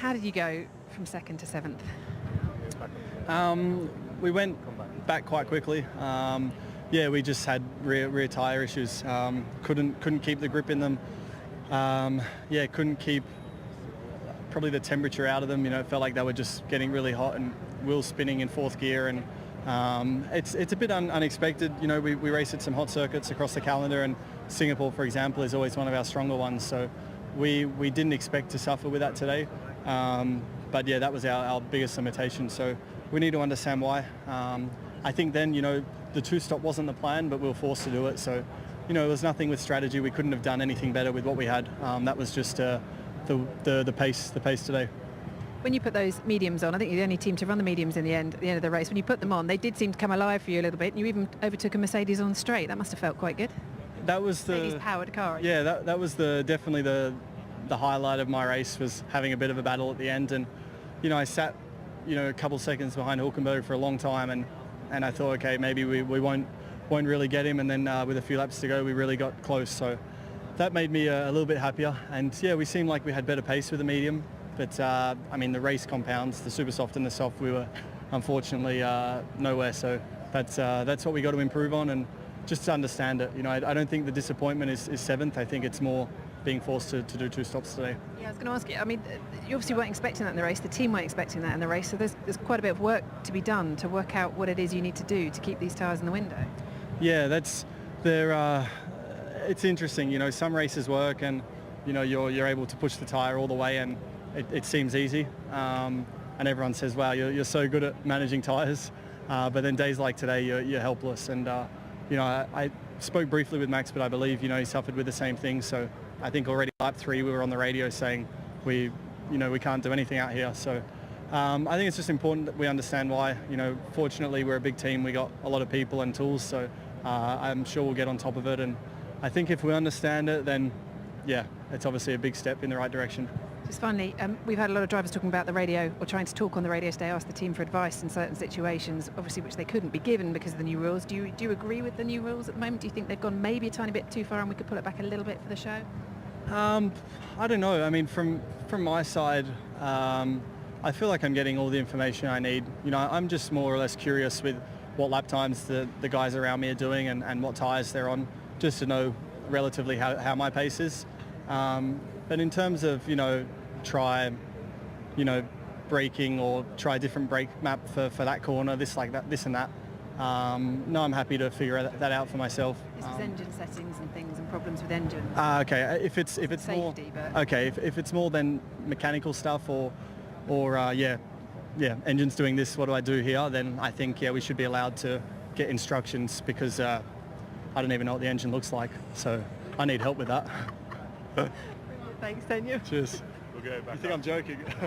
how did you go from second to seventh? We went back quite quickly. Yeah, we just had rear tyre issues. Couldn't keep the grip in them. Yeah, couldn't keep probably the temperature out of them. You know, it felt like they were just getting really hot and wheels spinning in fourth gear. And it's a bit unexpected. You know, we race at some hot circuits across the calendar, and Singapore, for example, is always one of our stronger ones. So we didn't expect to suffer with that today. But yeah, that was our biggest limitation. So we need to understand why. I think then, you know, the two-stop wasn't the plan, but we were forced to do it. So, you know, it was nothing with strategy. We couldn't have done anything better with what we had. That was just the pace today. When you put those mediums on, I think you're the only team to run the mediums at the end of the race. When you put them on, they did seem to come alive for you a little bit, and you even overtook a Mercedes on straight. That must have felt quite good. That was the Mercedes-powered car. Yeah, that was definitely the highlight of my race, was having a bit of a battle at the end. And you know, I sat, you know, a couple seconds behind Hulkenberg for a long time, and I thought, okay, maybe we won't really get him. And then with a few laps to go, we really got close. So that made me a little bit happier. And yeah, we seemed like we had better pace with the medium. But I mean, the race compounds, the super soft and the soft, we were unfortunately nowhere. So that's what we got to improve on, and just to understand it. You know, I don't think the disappointment is seventh. I think it's more being forced to do two stops today. Yeah, I was going to ask you, I mean, you obviously weren't expecting that in the race, the team weren't expecting that in the race, so there's quite a bit of work to be done to work out what it is you need to do to keep these tyres in the window. Yeah, it's interesting, you know, some races work and, you know, you're able to push the tyre all the way, and it seems easy, and everyone says, wow, you're so good at managing tyres, but then days like today, you're helpless. And, you know, I spoke briefly with Max, but I believe, you know, he suffered with the same thing. So I think already lap 3 we were on the radio saying we can't do anything out here. So I think it's just important that we understand why. You know, fortunately we're a big team, we got a lot of people and tools, so I'm sure we'll get on top of it. And I think if we understand it, then yeah, it's obviously a big step in the right direction. Just finally, we've had a lot of drivers talking about the radio, or trying to talk on the radio today, ask the team for advice in certain situations, obviously which they couldn't be given because of the new rules. Do you agree with the new rules at the moment? Do you think they've gone maybe a tiny bit too far and we could pull it back a little bit for the show? I don't know. I mean, from my side, I feel like I'm getting all the information I need. You know, I'm just more or less curious with what lap times the guys around me are doing and what tyres they're on, just to know relatively how my pace is. But in terms of, you know, try, you know, braking or try a different brake map for that corner, this and that. No, I'm happy to figure that out for myself. This is engine settings and things and problems with engines. Okay, if it's safety, more but... okay, if it's more than mechanical stuff or yeah, engines doing this, what do I do here? Then I think we should be allowed to get instructions, because I don't even know what the engine looks like, so I need help with that. Thanks, Daniel. Cheers. We'll go back. You think I'm joking?